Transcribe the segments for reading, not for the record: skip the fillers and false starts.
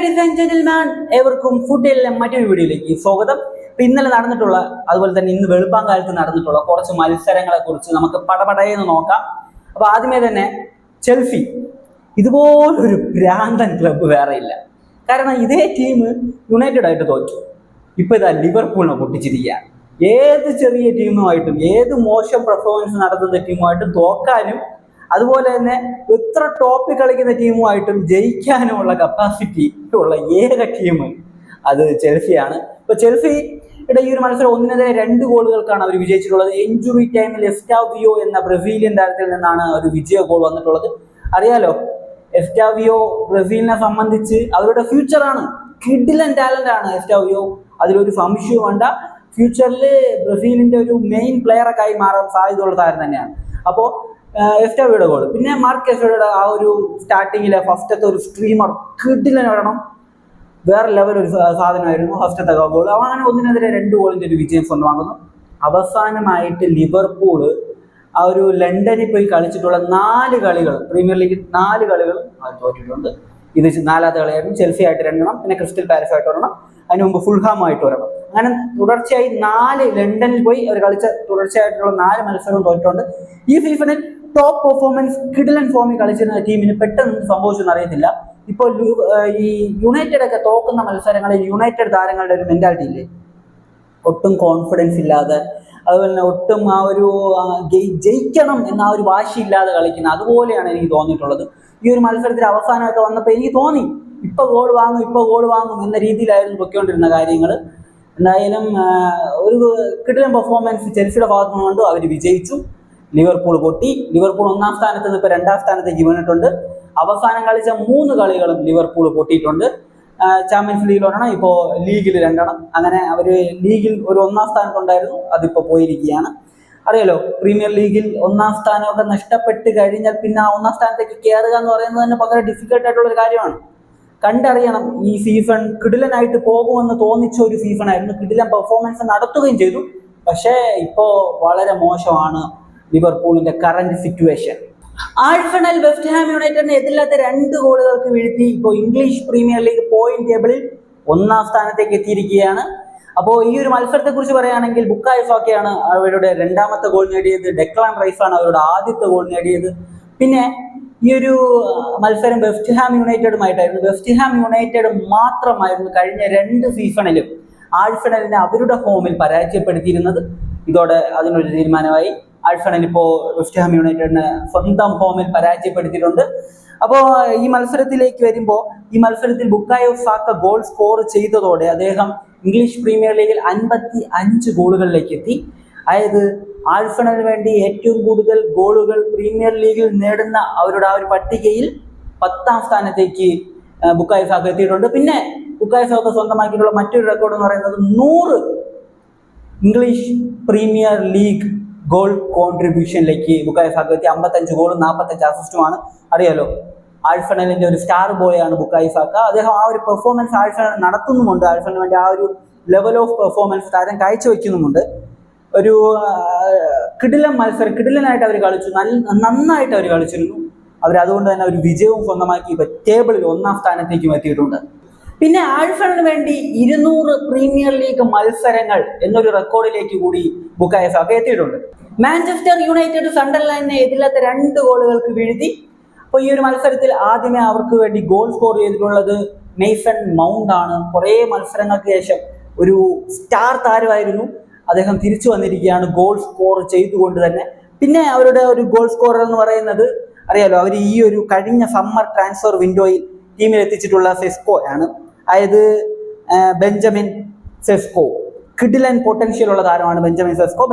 Ladies and gentleman, ഏവർക്കും ഫുഡിലെ മറ്റൊരു വീഡിയോയിലേക്ക് സ്വാഗതം. ഇന്നലെ നടന്നിട്ടുള്ള, അതുപോലെ തന്നെ ഇന്ന് വെളുപ്പാങ്കാലത്ത് നടന്നിട്ടുള്ള കുറച്ച് മത്സരങ്ങളെ കുറിച്ച് നമുക്ക് പടപടയെന്ന് നോക്കാം. അപ്പൊ ആദ്യമേ തന്നെ ചെൽസി, ഇതുപോലൊരു ഭ്രാന്തൻ ക്ലബ്ബ് വേറെ ഇല്ല. കാരണം ഇതേ ടീം യുണൈറ്റഡ് ആയിട്ട് തോറ്റു. ഇപ്പൊ ഇതാ ലിവർപൂളിനെ പൊട്ടിച്ചിരിക്കുകയാണ്. ഏത് ചെറിയ ടീമുമായിട്ടും, ഏത് മോശം പെർഫോമൻസ് നടത്തുന്ന ടീമുമായിട്ടും തോക്കാനും, അതുപോലെ തന്നെ എത്ര ടോപ്പിൽ കളിക്കുന്ന ടീമുമായിട്ടും ജയിക്കാനുമുള്ള കപ്പാസിറ്റി ഉള്ള ഏക ടീം അത് ചെൽസിയാണ്. ഇപ്പൊ ചെൽസിയുടെ ഈ ഒരു മത്സരം 1-2 ഗോളുകൾക്കാണ് അവർ വിജയിച്ചിട്ടുള്ളത്. ഇഞ്ചുറി ടൈമിൽ എസ്റ്റാവിയോ എന്ന ബ്രസീലിയൻ താരത്തിൽ നിന്നാണ് ഒരു വിജയ ഗോൾ വന്നിട്ടുള്ളത്. അറിയാലോ, എസ്റ്റാവിയോ ബ്രസീലിനെ സംബന്ധിച്ച് അവരുടെ ഫ്യൂച്ചറാണ്. കിഡിലൻ ടാലന്റ് ആണ് എസ്റ്റാവിയോ, അതിലൊരു സംശയവും വേണ്ട. ഫ്യൂച്ചറിൽ ബ്രസീലിന്റെ ഒരു മെയിൻ പ്ലെയറൊക്കെ ആയി മാറാൻ സാധ്യതയുള്ള താരം തന്നെയാണ്. അപ്പോൾ എസ്റ്റാവിയുടെ ഗോൾ, പിന്നെ മാർക്ക് എസ്റ്റാവിയുടെ ആ ഒരു സ്റ്റാർട്ടിങ്ങിലെ ഫസ്റ്റത്തെ ഒരു സ്ട്രീമർ കിഡിലൻ വരണം, വേറെ ലെവൽ ഒരു സാധനമായിരുന്നു ഫസ്റ്റത്തെ ഗോൾ. അങ്ങനെ 1-2 ഗോളിന്റെ ഒരു വിജയം സ്വന്തമാകുന്നു. അവസാനമായിട്ട് ലിവർപൂള് ആ ഒരു ലണ്ടനിൽ പോയി കളിച്ചിട്ടുള്ള 4 കളികൾ, പ്രീമിയർ ലീഗ് 4 കളികൾ അത് തോറ്റിട്ടുണ്ട്. ഇത് 4ാമത്തെ കളിയായിരുന്നു. ചെൽസി ആയിട്ട് 2, പിന്നെ ക്രിസ്റ്റൽ പാലസ് ആയിട്ട് 1, അതിന് മുമ്പ് ഫുൾഹാമായിട്ട് 1. അങ്ങനെ തുടർച്ചയായി 4 ലണ്ടനിൽ പോയി അവർ കളിച്ച തുടർച്ചയായിട്ടുള്ള 4 മത്സരവും തോറ്റിട്ടുണ്ട്. ഈ സീസണിൽ ടോപ്പ് പെർഫോമൻസ് കിഡിലൻ ഫോമിൽ കളിച്ചിരുന്ന ടീമിന് പെട്ടെന്ന് സംഭവിച്ചെന്ന് അറിയത്തില്ല. ഇപ്പോൾ ഈ യുണൈറ്റഡ് ഒക്കെ തോക്കുന്ന മത്സരങ്ങളിൽ യുണൈറ്റഡ് താരങ്ങളുടെ ഒരു മെന്റാലിറ്റി ഇല്ലേ, ഒട്ടും കോൺഫിഡൻസ് ഇല്ലാതെ, അതുപോലെ തന്നെ ഒട്ടും ആ ഒരു ജയിക്കണം എന്ന ആ ഒരു വാശിയില്ലാതെ കളിക്കുന്ന, അതുപോലെയാണ് എനിക്ക് തോന്നിയിട്ടുള്ളത്. ഈ ഒരു മത്സരത്തിൽ അവസാനമൊക്കെ വന്നപ്പോൾ എനിക്ക് തോന്നി ഇപ്പൊ ഗോൾ വാങ്ങും എന്ന രീതിയിലായിരുന്നു പൊയ്ക്കൊണ്ടിരുന്ന കാര്യങ്ങൾ. എന്തായാലും ഒരു കിടിലൻ പെർഫോമൻസ് ചെൽസിയുടെ ഭാഗത്തു നിന്നുകൊണ്ട് അവർ വിജയിച്ചു. ലിവർപൂൾ പൊട്ടി. ലിവർപൂൾ 1ാം സ്ഥാനത്ത് നിന്ന് ഇപ്പോൾ 2ാം സ്ഥാനത്തേക്ക് വീണിട്ടുണ്ട്. അവസാനം കളിച്ച 3 കളികളും ലിവർപൂൾ പൊട്ടിയിട്ടുണ്ട്. ചാമ്പ്യൻസ് ലീഗിൽ 1, ഇപ്പോൾ ലീഗിൽ 2. അങ്ങനെ അവർ ലീഗിൽ ഒരു 1ാം സ്ഥാനത്തുണ്ടായിരുന്നു, അതിപ്പോൾ പോയിരിക്കുകയാണ്. അറിയാലോ, പ്രീമിയർ ലീഗിൽ 1ാം സ്ഥാനമൊക്കെ നഷ്ടപ്പെട്ട് കഴിഞ്ഞാൽ പിന്നെ ആ 1ാം സ്ഥാനത്തേക്ക് കയറുക എന്ന് പറയുന്നത് തന്നെ വളരെ ഡിഫിക്കൽട്ട് ആയിട്ടുള്ള ഒരു കാര്യമാണ്. കണ്ടറിയണം, ഈ സീസൺ കിടിലനായിട്ട് പോകുമെന്ന് തോന്നിച്ച ഒരു സീസണായിരുന്നു. കിടിലൻ പെർഫോമൻസ് നടത്തുകയും ചെയ്തു. പക്ഷേ ഇപ്പോൾ വളരെ മോശമാണ് ലിവർപൂളിന്റെ current situation. Arsenal West Ham യുണൈറ്റഡിനെ എതിരില്ലാത്ത 2 ഗോളുകൾക്ക് വീഴ്ത്തി ഇപ്പോൾ ഇംഗ്ലീഷ് പ്രീമിയർ ലീഗ് പോയിന്റ് ടേബിളിൽ 1ാം സ്ഥാനത്തേക്ക് എത്തിയിരിക്കുകയാണ്. അപ്പോൾ ഈ ഒരു മത്സരത്തെ കുറിച്ച് പറയുകയാണെങ്കിൽ ബുക്കായോ സാക്കയാണ് അവരുടെ 2ാമത്തെ ഗോൾ നേടിയത്. ഡെക്ലാൻ റൈസാണ് അവരുടെ ആദ്യത്തെ ഗോൾ നേടിയത്. പിന്നെ ഈ ഒരു മത്സരം വെസ്റ്റ് ഹാം യുണൈറ്റഡുമായിട്ടായിരുന്നു. വെസ്റ്റ് ഹാം യുണൈറ്റഡ് മാത്രമായിരുന്നു കഴിഞ്ഞ 2 സീസണിലും ആഴ്സണലിനെ അവരുടെ ഹോമിൽ പരാജയപ്പെടുത്തിയിരുന്നത്. ഇതോടെ അതിനൊരു തീരുമാനമായി. ആഴ്സണൽ ഇപ്പോൾ വെസ്റ്റ് ഹാം യുണൈറ്റഡിനെ സ്വന്തം ഹോമിൽ പരാജയപ്പെടുത്തിയിട്ടുണ്ട്. അപ്പോൾ ഈ മത്സരത്തിലേക്ക് വരുമ്പോൾ, ഈ മത്സരത്തിൽ ബുക്കായോ സാക്ക ഗോൾ സ്കോർ ചെയ്തതോടെ അദ്ദേഹം ഇംഗ്ലീഷ് പ്രീമിയർ ലീഗിൽ 55 ഗോളുകളിലേക്ക് എത്തി. അതായത് ആഴ്സണലിന് വേണ്ടി ഏറ്റവും കൂടുതൽ ഗോളുകൾ പ്രീമിയർ ലീഗിൽ നേടുന്ന അവരുടെ ആ ഒരു പട്ടികയിൽ 10ാം സ്ഥാനത്തേക്ക് ബുക്കായോ സാക്ക എത്തിയിട്ടുണ്ട്. പിന്നെ ബുക്കായോ സാക്ക സ്വന്തമാക്കിയിട്ടുള്ള മറ്റൊരു റെക്കോർഡ് എന്ന് പറയുന്നത് 100 ഇംഗ്ലീഷ് പ്രീമിയർ ലീഗ് ഗോൾ കോൺട്രിബ്യൂഷനിലേക്ക് ബുക്കായോ സാക്ക എത്തി. 55 ഗോളും 45 അസിസ്റ്റുമാണ്. അറിയാലോ, ആഴ്സണലിന്റെ ഒരു സ്റ്റാർ ബോയ് ആണ് ബുക്കായോ സാക്ക. അദ്ദേഹം ആ ഒരു പെർഫോമൻസ് ആഴ്സണൽ നടത്തുന്നുമുണ്ട്. ആഴ്സണലിന് വേണ്ടി ആ ഒരു ലെവൽ ഓഫ് പെർഫോമൻസ് താരം കാഴ്ചവെക്കുന്നുമുണ്ട്. ഒരു കിടിലൻ മത്സരം, കിടിലനായിട്ട് അവർ കളിച്ചു, നന്നായിട്ട് അവർ കളിച്ചിരുന്നു. അതുകൊണ്ട് തന്നെ ഒരു വിജയവും സ്വന്തമാക്കി ഇപ്പൊ ടേബിളിൽ 1ാം സ്ഥാനത്തേക്കും എത്തിയിട്ടുണ്ട്. പിന്നെ ആഴ്സണലിന് വേണ്ടി 200 പ്രീമിയർ ലീഗ് മത്സരങ്ങൾ എന്നൊരു റെക്കോർഡിലേക്ക് കൂടി ബുക്കായോ സാക്ക എത്തിയിട്ടുണ്ട്. മാഞ്ചസ്റ്റർ യുണൈറ്റഡ് സണ്ടർലാൻഡിനെ എതിരില്ലാത്ത 2 ഗോളുകൾക്ക് വീഴ്ത്തി. അപ്പോൾ ഈ ഒരു മത്സരത്തിൽ ആദ്യമേ അവർക്ക് വേണ്ടി ഗോൾ സ്കോർ ചെയ്തിട്ടുള്ളത് മെയ്സൺ മൗണ്ട് ആണ്. കുറേ മത്സരങ്ങൾക്ക് ശേഷം ഒരു സ്റ്റാർ താരമായിരുന്നു അദ്ദേഹം, തിരിച്ചു വന്നിരിക്കുകയാണ് ഗോൾ സ്കോർ ചെയ്തുകൊണ്ട് തന്നെ. പിന്നെ അവരുടെ ഒരു ഗോൾ സ്കോറർ എന്ന് പറയുന്നത് അറിയാലോ, അവർ ഈ ഒരു കഴിഞ്ഞ സമ്മർ ട്രാൻസ്ഫർ വിൻഡോയിൽ ടീമിൽ എത്തിച്ചിട്ടുള്ള സെസ്കോ ആണ്. അതായത് ബെഞ്ചമിൻ സെസ്കോ, കിഡിലൻ പൊട്ടൻഷ്യൽ ഉള്ള താരമാണ് ബെഞ്ചമിൻ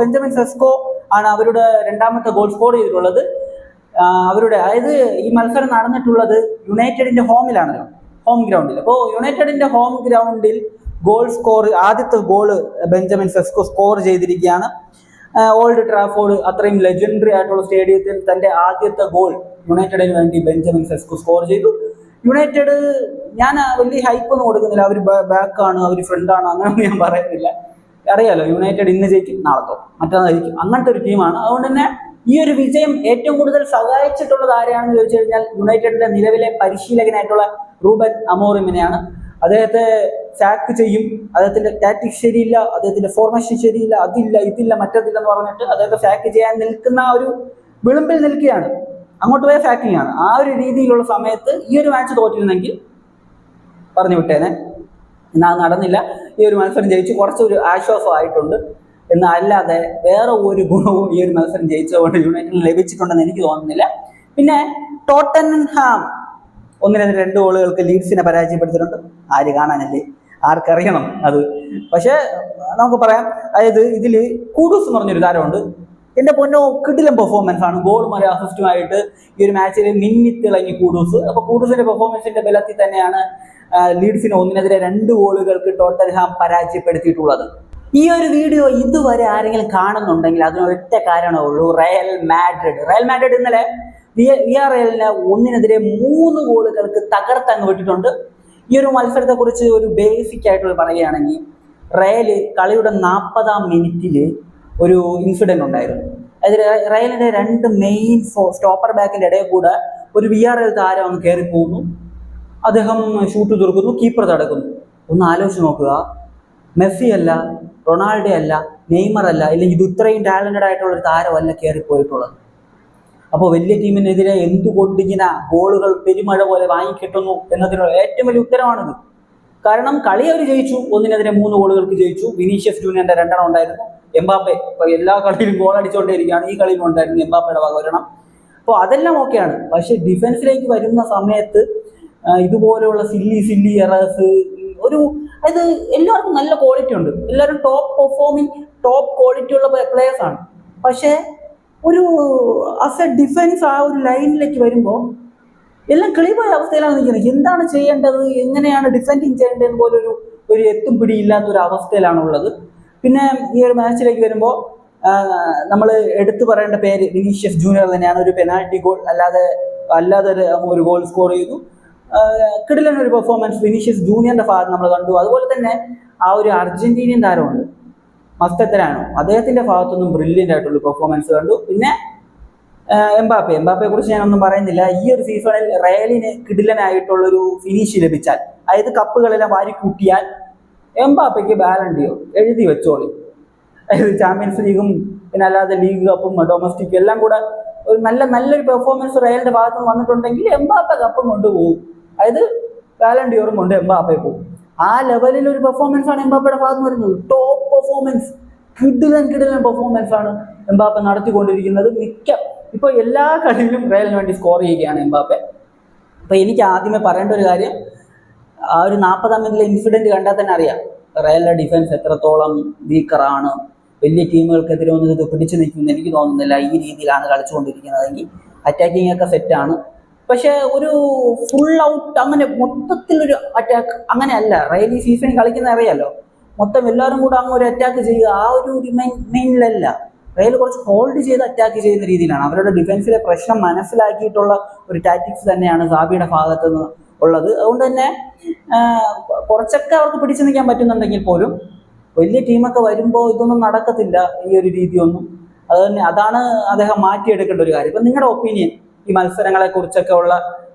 സെസ്കോ ആണ് അവരുടെ 2ാമത്തെ ഗോൾ സ്കോർ ചെയ്തിട്ടുള്ളത്. അവരുടെ, അതായത് ഈ മത്സരം നടന്നിട്ടുള്ളത് യുണൈറ്റഡിന്റെ ഹോമിലാണല്ലോ, ഹോം ഗ്രൗണ്ടിൽ. അപ്പോൾ യുണൈറ്റഡിന്റെ ഹോം ഗ്രൗണ്ടിൽ ഗോൾ സ്കോർ, ആദ്യത്തെ ഗോള് ബെഞ്ചമിൻ സെസ്കോ സ്കോർ ചെയ്തിരിക്കുകയാണ്. ഓൾഡ് ട്രാഫോർഡ്, അത്രയും ലെജൻഡറി ആയിട്ടുള്ള സ്റ്റേഡിയത്തിൽ തന്റെ ആദ്യത്തെ ഗോൾ യുണൈറ്റഡിന് വേണ്ടി ബെഞ്ചമിൻ സെസ്കോ സ്കോർ ചെയ്തു. യുണൈറ്റഡ്, ഞാൻ വലിയ ഹൈപ്പ് ഒന്നും കൊടുക്കുന്നില്ല, അവർ ബാക്കാണ്, അവർ ഫ്രണ്ടാണ്, അങ്ങനെയൊന്നും ഞാൻ പറയുന്നില്ല. അറിയാലോ, യുണൈറ്റഡ് ഇന്ന് ജയിക്കും, നാളത്തോ മറ്റന്നായിരിക്കും, അങ്ങനത്തെ ഒരു ടീമാണ്. അതുകൊണ്ട് തന്നെ ഈ ഒരു വിജയം ഏറ്റവും കൂടുതൽ സഹായിച്ചിട്ടുള്ളത് ആരെയാണെന്ന് ചോദിച്ചു കഴിഞ്ഞാൽ യുണൈറ്റഡിന്റെ നിലവിലെ പരിശീലകനായിട്ടുള്ള റൂബൻ അമോറിമിനെയാണ്. അദ്ദേഹത്തെ സാക്ക് ചെയ്യും, അദ്ദേഹത്തിന്റെ ടാറ്റിക്സ് ശരിയില്ല, അദ്ദേഹത്തിന്റെ ഫോർമേഷൻ ശരിയില്ല, അതില്ല ഇതില്ല മറ്റതില്ല എന്ന് പറഞ്ഞിട്ട് അദ്ദേഹത്തെ സാക്ക് ചെയ്യാൻ നിൽക്കുന്ന ആ ഒരു വിളിമ്പിൽ നിൽക്കുകയാണ്. അങ്ങോട്ട് പോയ സാക്കിംഗ് ആണ്. ആ ഒരു രീതിയിലുള്ള സമയത്ത് ഈ ഒരു മാച്ച് തോറ്റിരുന്നെങ്കിൽ പറഞ്ഞു വിട്ടേനെ. എന്നാൽ നടന്നില്ല. ഈ ഒരു മത്സരം ജയിച്ച് കുറച്ചൊരു ആശ്വാസമായിട്ടുണ്ട്. എന്നല്ലാതെ വേറെ ഒരു ഗുണവും ഈ ഒരു മത്സരം ജയിച്ചതുകൊണ്ട് യുണൈറ്റഡിന് ലഭിച്ചിട്ടുണ്ടെന്ന് എനിക്ക് തോന്നുന്നില്ല. പിന്നെ ടോട്ടൻഹാം 1-2 ഗോളുകൾക്ക് ലീഡ്സിനെ പരാജയപ്പെടുത്തിയിട്ടുണ്ട്. ആര് കാണാനല്ലേ, ആർക്കറിയണം അത്. പക്ഷെ നമുക്ക് പറയാം, അതായത് ഇതിൽ കൂഡൂസ് എന്ന് പറഞ്ഞൊരു താരമുണ്ട്. എന്റെ പൊന്നോ, കിടിലം പെർഫോമൻസ് ആണ്. ഗോളും ഒരു അസിസ്റ്റുമായിട്ട് ഈ ഒരു മാച്ചിൽ മിന്നിത്തിളങ്ങി കൂഡൂസ്. അപ്പൊ കൂഡൂസിന്റെ പെർഫോമൻസിന്റെ ബലത്തിൽ തന്നെയാണ് ലീഡ്സിന് 1-2 ഗോളുകൾക്ക് ടോട്ടൻഹാം പരാജയപ്പെടുത്തിയിട്ടുള്ളത്. ഈ ഒരു വീഡിയോ ഇതുവരെ ആരെങ്കിലും കാണുന്നുണ്ടെങ്കിൽ അതിനൊറ്റ കാരണമേ ഉള്ളൂ, റയൽ മാഡ്രിഡ് ഇന്നലെ വിയാറയലിനെ 1-3 ഗോളുകൾക്ക് തകർത്തങ്ങ് വിട്ടിട്ടുണ്ട്. ഈ ഒരു മത്സരത്തെ കുറിച്ച് ഒരു ബേസിക് ആയിട്ട് പറയുകയാണെങ്കിൽ, റയൽ കളിയുടെ 40-ാം മിനിറ്റിൽ ഒരു ഇൻസിഡന്റ് ഉണ്ടായിരുന്നു. അതായത് റയലിന്റെ 2 മെയിൻ സ്റ്റോപ്പർ ബാക്കിന്റെ ഇടയിൽ കൂടെ ഒരു വിയാറയൽ താരം അങ്ങ് കയറി പോകുന്നു. അദ്ദേഹം ഷൂട്ട് തീർക്കുന്നു, കീപ്പർ തടക്കുന്നു. ഒന്ന് ആലോചിച്ച് നോക്കുക, മെസ്സി അല്ല, റൊണാൾഡോ അല്ല, നെയ്മർ അല്ല, ഇല്ലെങ്കിൽ ഇത് ഇത്രയും ടാലന്റഡ് ആയിട്ടുള്ള ഒരു താരമല്ല കയറിപ്പോയിട്ടുള്ളത്. അപ്പോൾ വലിയ ടീമിനെതിരെ എന്തുകൊണ്ടിങ്ങനെ ഗോളുകൾ പെരുമഴ പോലെ വാങ്ങിക്കിട്ടുന്നു എന്നതിനുള്ള ഏറ്റവും വലിയ ഉത്തരവാണിത്. കാരണം കളി അവർ ജയിച്ചു, 1-3 ഗോളുകൾക്ക് ജയിച്ചു. വിനീഷ്യസ് ജൂനിയറിന്റെ 2 ഉണ്ടായിരുന്നു. എംബാപ്പെ ഇപ്പൊ എല്ലാ കളിയിലും ഗോൾ അടിച്ചുകൊണ്ടേയിരിക്കുകയാണ്. ഈ കളിയിലും ഉണ്ടായിരുന്നു എംബാപ്പയുടെ വക ഒരെണ്ണം. അപ്പോൾ അതെല്ലാം ഓക്കെയാണ്. പക്ഷെ ഡിഫൻസിലേക്ക് വരുന്ന സമയത്ത് ഇതുപോലെയുള്ള സില്ലി എറേഴ്സ് അത് എല്ലാവർക്കും നല്ല ക്വാളിറ്റി ഉണ്ട്, എല്ലാവരും ടോപ്പ് ക്വാളിറ്റി ഉള്ള പ്ലേയേഴ്സ് ആണ്. പക്ഷേ ഒരു ആസ് എ ഡിഫൻസ് ആ ഒരു ലൈനിലേക്ക് വരുമ്പോൾ എല്ലാം കിളിപോയ അവസ്ഥയിലാണ് നിൽക്കുന്നത്. എന്താണ് ചെയ്യേണ്ടത്, എങ്ങനെയാണ് ഡിഫെൻഡിങ് ചെയ്യേണ്ടത് പോലൊരു എത്തും പിടിയില്ലാത്തൊരു അവസ്ഥയിലാണുള്ളത്. പിന്നെ ഈ ഒരു മാച്ചിലേക്ക് വരുമ്പോൾ നമ്മൾ എടുത്തു പറയേണ്ട പേര് വിനീഷ്യസ് ജൂനിയർ തന്നെയാണ്. ഒരു പെനാൽറ്റി ഗോൾ അല്ലാതെ ഒരു ഗോൾ സ്കോർ ചെയ്തു. കിടിലൻ ഒരു പെർഫോമൻസ് വിനീഷ്യസ് ജൂനിയറിന്റെ ഭാഗത്ത് നമ്മൾ കണ്ടു. അതുപോലെ തന്നെ ആ ഒരു അർജന്റീനിയൻ താരമുണ്ട്, മസ്കത്തരാനോ, അദ്ദേഹത്തിന്റെ ഭാഗത്തുനിന്നും ബ്രില്യൻ്റ് ആയിട്ടുള്ള പെർഫോമൻസ് കണ്ടു. പിന്നെ എംബാപ്പയെ കുറിച്ച് ഞാനൊന്നും പറയുന്നില്ല. ഈ ഒരു സീസണിൽ റയലിന് കിടിലനായിട്ടുള്ളൊരു ഫിനിഷ് ലഭിച്ചാൽ, അതായത് കപ്പുകളെല്ലാം വാരിക്കൂട്ടിയാൽ എംബാപ്പയ്ക്ക് ബാലൺ ഡിയോർ എഴുതി വെച്ചോളി. അതായത് ചാമ്പ്യൻസ് ലീഗും പിന്നെ അല്ലാതെ ലീഗ് കപ്പും ഡൊമസ്റ്റിക്കും എല്ലാം കൂടെ ഒരു നല്ലൊരു പെർഫോമൻസ് റയലിന്റെ ഭാഗത്ത് നിന്ന് വന്നിട്ടുണ്ടെങ്കിൽ എംബാപ്പ കപ്പും കൊണ്ടുപോകും. അതായത് ബാലൺ ഡിയോറും കൊണ്ട് എംബാപ്പെ പോകും. ആ ലെവലിൽ ഒരു പെർഫോമൻസ് ആണ് എംബാപ്പയുടെ ഭാഗത്ത് നിന്ന് വരുന്നത്. ടോപ്പ് പെർഫോമൻസ്, കിടിലൻ പെർഫോമൻസ് ആണ് എംബാപ്പ നടത്തിക്കൊണ്ടിരിക്കുന്നത്. ഇപ്പോൾ എല്ലാ കളിയിലും റയലിന് വേണ്ടി സ്കോർ ചെയ്യുകയാണ് എംബാപ്പെ. അപ്പോൾ എനിക്ക് ആദ്യമേ പറയേണ്ട ഒരു കാര്യം, ആ ഒരു 40-ാം മിനിറ്റിലെ ഇൻസിഡന്റ് കണ്ടാൽ തന്നെ അറിയാം റയലിന്റെ ഡിഫൻസ് എത്രത്തോളം വീക്കറാണ്. വലിയ ടീമുകൾക്കെതിരെ ഒന്നും ഇത് പിടിച്ചു നിൽക്കുമെന്ന് എനിക്ക് തോന്നുന്നില്ല. ഈ രീതിയിലാണ് കളിച്ചുകൊണ്ടിരിക്കുന്നതെങ്കിൽ അറ്റാക്കിംഗ് ഒക്കെ സെറ്റാണ്. പക്ഷെ ഒരു ഫുൾ ഔട്ട് അങ്ങനെ മൊത്തത്തിലൊരു അറ്റാക്ക് അങ്ങനെയല്ല. റയൽ ഈ സീസണിൽ കളിക്കുന്ന അറിയാലോ, മൊത്തം എല്ലാവരും കൂടെ അങ്ങ് ഒരു അറ്റാക്ക് ചെയ്യുക, ആ ഒരു മെയിനിലല്ല. റയൽ കുറച്ച് ഹോൾഡ് ചെയ്ത് അറ്റാക്ക് ചെയ്യുന്ന രീതിയിലാണ്. അവരുടെ ഡിഫൻസിലെ പ്രശ്നം മനസ്സിലാക്കിയിട്ടുള്ള ഒരു ടാറ്റിക്സ് തന്നെയാണ് സാബിയുടെ ഭാഗത്ത് നിന്ന് ഉള്ളത്. അതുകൊണ്ട് തന്നെ കുറച്ചൊക്കെ അവർക്ക് പിടിച്ചു നിൽക്കാൻ പറ്റുന്നുണ്ടെങ്കിൽ പോലും വലിയ ടീമൊക്കെ വരുമ്പോൾ ഇതൊന്നും നടക്കത്തില്ല, ഈ ഒരു രീതിയൊന്നും. അതാണ് അദ്ദേഹം മാറ്റിയെടുക്കേണ്ട ഒരു കാര്യം. ഇപ്പം നിങ്ങളുടെ ഒപ്പീനിയൻ, ഈ മത്സരങ്ങളെ കുറിച്ചൊക്കെ ഉള്ള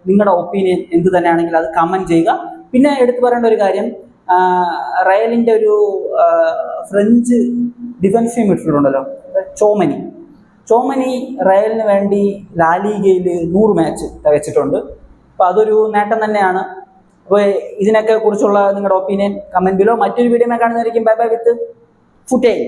നിങ്ങളുടെ ഒപ്പീനിയൻ എന്ത് തന്നെയാണെങ്കിൽ അത് കമന്റ് ചെയ്യുക. പിന്നെ എടുത്തു പറയേണ്ട ഒരു കാര്യം, റയലിന്റെ ഒരു ഫ്രഞ്ച് ഡിഫൻസീവ് മിഡ്ഫീൽഡർ ഉണ്ടല്ലോ, ചോമനി റയലിന് വേണ്ടി ലാലീഗയിൽ 100 മാച്ച് തികച്ചിട്ടുണ്ട്. അപ്പോൾ അതൊരു നേട്ടം തന്നെയാണ്. അപ്പോൾ ഇതിനൊക്കെ കുറിച്ചുള്ള നിങ്ങളുടെ ഒപ്പീനിയൻ കമന്റ് ബിലോ. മറ്റൊരു വീഡിയോ കാണുന്നതായിരിക്കും. ബൈ ബൈ വിത്ത് ഫുട്ടേൽ.